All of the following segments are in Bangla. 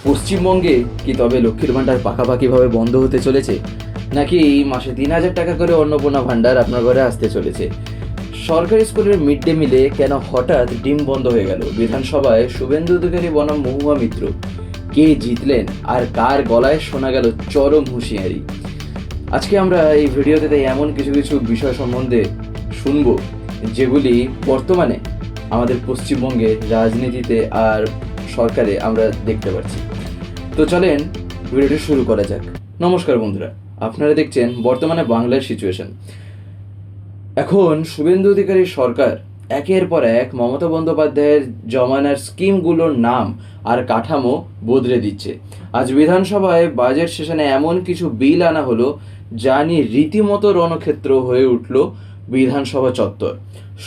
পশ্চিমবঙ্গে কি তবে লক্ষ্মীর ভাণ্ডার পাকাপাকিভাবে বন্ধ হতে চলেছে, নাকি মাসে 3,000 টাকা করে অন্নপূর্ণা ভাণ্ডার আপনার ঘরে আসতে চলেছে? সরকারি স্কুলের মিড ডে মিলে কেন হঠাৎ ডিম বন্ধ হয়ে গেল? বিধানসভায় শুভেন্দু অধিকারী বনাম মহুয়া মিত্র, কে জিতলেন আর কার গলায় শোনা গেল চরম হুঁশিয়ারি? আজকে আমরা এই ভিডিওতে তাই এমন কিছু কিছু বিষয় সম্বন্ধে শুনবো যেগুলি বর্তমানে আমাদের পশ্চিমবঙ্গে রাজনীতিতে আর সরকারে আমরা দেখতে পাচ্ছি। তো চলেন ভিডিওটি শুরু করা যাক। নমস্কার বন্ধুরা, আপনারা দেখছেন বর্তমানে বাংলার সিচুয়েশন। এখন শুভেন্দু অধিকারীর সরকার একের পর এক মমতা বন্দ্যোপাধ্যায়ের জমানার স্কিমগুলোর নাম আর কাঠামো বদলে দিচ্ছে। আজ বিধানসভায় বাজেট সেশনে এমন কিছু বিল আনা হলো যা নিয়ে রীতিমতো রণক্ষেত্র হয়ে উঠল বিধানসভা চত্বর।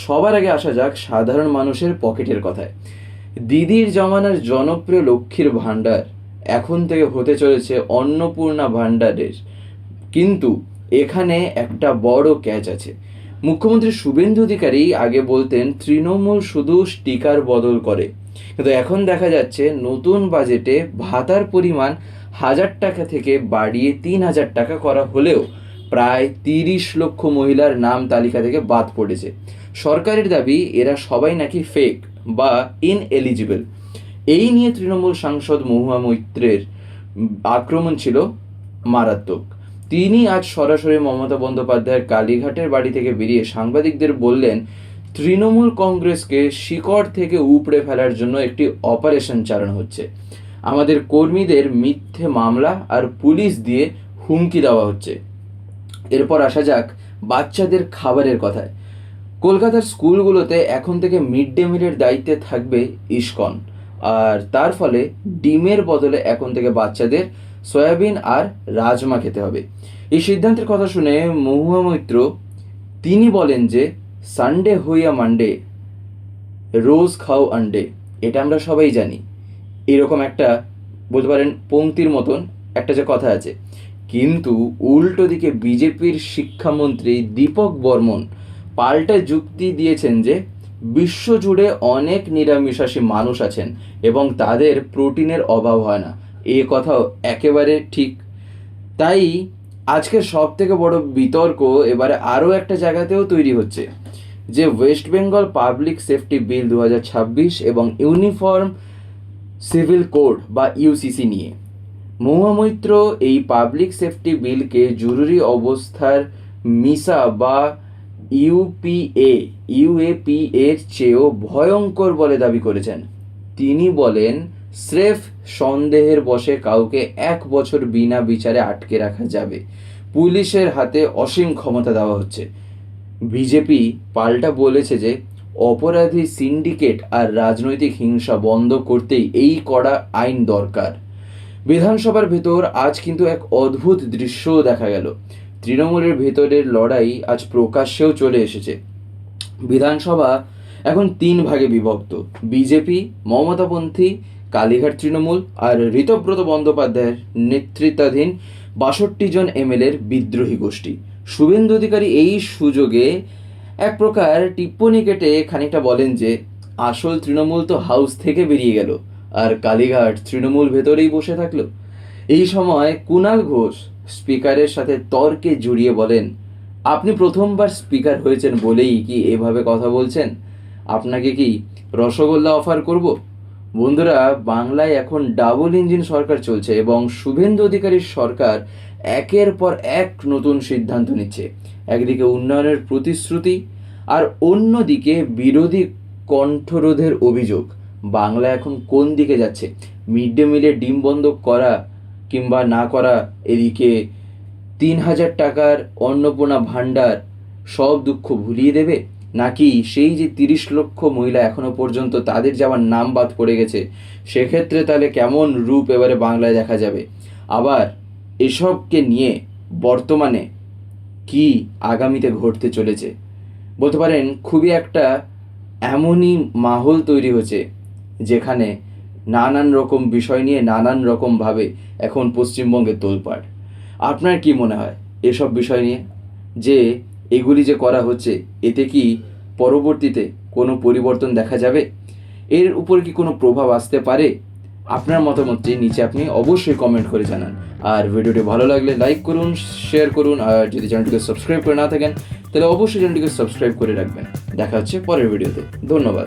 সবার আগে আসা যাক সাধারণ মানুষের পকেটের কথায়। দিদির জমানার জনপ্রিয় লক্ষ্মীর ভাণ্ডার এখন থেকে হতে চলেছে অন্নপূর্ণা ভাণ্ডারের। কিন্তু এখানে একটা বড় ক্যাচ আছে। মুখ্যমন্ত্রী শুভেন্দু অধিকারী আগে বলতেন তৃণমূল শুধু স্টিকার বদল করে, কিন্তু এখন দেখা যাচ্ছে নতুন বাজেটে ভাতার পরিমাণ 1,000 টাকা থেকে বাড়িয়ে 3,000 টাকা করা হলেও প্রায় 30 লক্ষ মহিলার নাম তালিকা থেকে বাদ পড়েছে। সরকারের দাবি এরা সবাই নাকি ফেক বা ইনএলিজিবল। এই নিয়ে তৃণমূল সাংসদ মহুয়া মৈত্রের আক্রমণ ছিল মারাত্মক। তিনি আজ সরাসরি মমতা বন্দ্যোপাধ্যায়ের কালীঘাটের বাড়ি থেকে বেরিয়ে সাংবাদিকদের বললেন, তৃণমূল কংগ্রেসকে শিকড় থেকে উপড়ে ফেলার জন্য একটি অপারেশন চালানো হচ্ছে। আমাদের কর্মীদের মিথ্যে মামলা আর পুলিশ দিয়ে হুমকি দেওয়া হচ্ছে। এরপর আসা যাক বাচ্চাদের খাবারের কথায়। কলকাতার স্কুলগুলোতে এখন থেকে মিড ডে মিলের দায়িত্বে থাকবে ইসকন, আর তার ফলে ডিমের বদলে এখন থেকে বাচ্চাদের সয়াবিন আর রাজমা খেতে হবে। এই সিদ্ধান্তের কথা শুনে মহুয়া মৈত্র তিনি বলেন যে সানডে হইয়া মানডে, রোজ খাও আন্ডে। এটা আমরা সবাই জানি, এরকম একটা বলতে পারেন পংক্তির মতন একটা যে কথা আছে। কিন্তু উল্টো দিকে বিজেপির শিক্ষামন্ত্রী দীপক বর্মন পাল্টা যুক্তি দিয়েছেন যে বিশ্বজুড়ে অনেক নিরামিষাশী মানুষ আছেন এবং তাদের প্রোটিনের অভাব হয় না। এ কথাও একেবারে ঠিক। তাই আজকের সব থেকে বড় বিতর্ক এবারে আরও একটা জায়গাতেও তৈরি হচ্ছে, যে ওয়েস্ট বেঙ্গল পাবলিক সেফটি বিল 2026 এবং ইউনিফর্ম সিভিল কোড বা ইউসিসি নিয়ে। মহুয়া মৈত্র এই পাবলিক সেফটি বিলকে জরুরি অবস্থার মিসা বা ইউএপি এর চেয়েও ভয়ঙ্কর বলে দাবি করেছেন। তিনি বলেন, স্রেফ সন্দেহের বশে কাউকে 1 বছর বিনা বিচারে আটকে রাখা যাবে, পুলিশের হাতে অসীম ক্ষমতা দেওয়া হচ্ছে। বিজেপি পাল্টা বলেছে যে অপরাধী সিন্ডিকেট আর রাজনৈতিক হিংসা বন্ধ করতেই এই কড়া আইন দরকার। বিধানসভার ভেতর আজ কিন্তু এক অদ্ভুত দৃশ্যও দেখা গেল। তৃণমূলের ভেতরের লড়াই আজ প্রকাশ্যেও চলে এসেছে। বিধানসভা এখন 3 ভাগে বিভক্ত। বিজেপি, মমতাপন্থী, কালীঘাট তৃণমূল আর ঋতব্রত বন্দ্যোপাধ্যায়ের নেতৃত্বাধীন 62 জন এমএলএর বিদ্রোহী গোষ্ঠী। শুভেন্দু অধিকারী এই সুযোগে এক প্রকার টিপ্পনী কেটে খানিকটা বলেন যে আসল তৃণমূল তো হাউস থেকে বেরিয়ে গেল আর কালীঘাট তৃণমূল ভেতরেই বসে থাকলো। এই সময় কুণাল ঘোষ স্পিকারের সাথে তর্কে জড়িয়ে বলেন, আপনি প্রথমবার স্পিকার হয়েছেন বলেই কি এভাবে কথা বলছেন? আপনাকে কি রসগোল্লা অফার করব? বন্ধুরা, বাংলায় এখন ডাবল ইঞ্জিন সরকার চলছে এবং শুভেন্দু অধিকারীর সরকার একের পর এক নতুন সিদ্ধান্ত নিচ্ছে। একদিকে উন্নয়নের প্রতিশ্রুতি আর অন্যদিকে বিরোধী কণ্ঠরোধের অভিযোগ। বাংলা এখন কোন দিকে যাচ্ছে? মিড ডে মিলে ডিম বন্ধ করা কিংবা না করা, এদিকে 3,000 টাকার অন্নপূর্ণা ভাণ্ডার সব দুঃখ ভুলিয়ে দেবে, নাকি সেই যে 30 লক্ষ মহিলা এখনো পর্যন্ত তাদের যাওয়ার নাম বাদ পড়ে গেছে, সেক্ষেত্রে তাহলে কেমন রূপ এবারে বাংলায় দেখা যাবে? আবার এসবকে নিয়ে বর্তমানে কি আগামীতে ঘটতে চলেছে বলতে পারেন খুবই একটা এমনই মাহল তৈরি হচ্ছে যেখানে নানান রকম বিষয় নিয়ে নানান রকমভাবে এখন পশ্চিমবঙ্গে তোলপাড়। আপনার কি মনে হয় এসব বিষয় নিয়ে, যে এগুলি যে করা হচ্ছে এতে কি পরবর্তীতে কোনো পরিবর্তন দেখা যাবে? এর উপর কি কোনো প্রভাব আসতে পারে? আপনার মতামতটি নিচে আপনি অবশ্যই কমেন্ট করে জানান। আর ভিডিওটি ভালো লাগলে লাইক করুন, শেয়ার করুন, আর যদি চ্যানেলটিকে সাবস্ক্রাইব করে না থাকেন তাহলে অবশ্যই চ্যানেলটিকে সাবস্ক্রাইব করে রাখবেন। দেখা হচ্ছে পরের ভিডিওতে। ধন্যবাদ।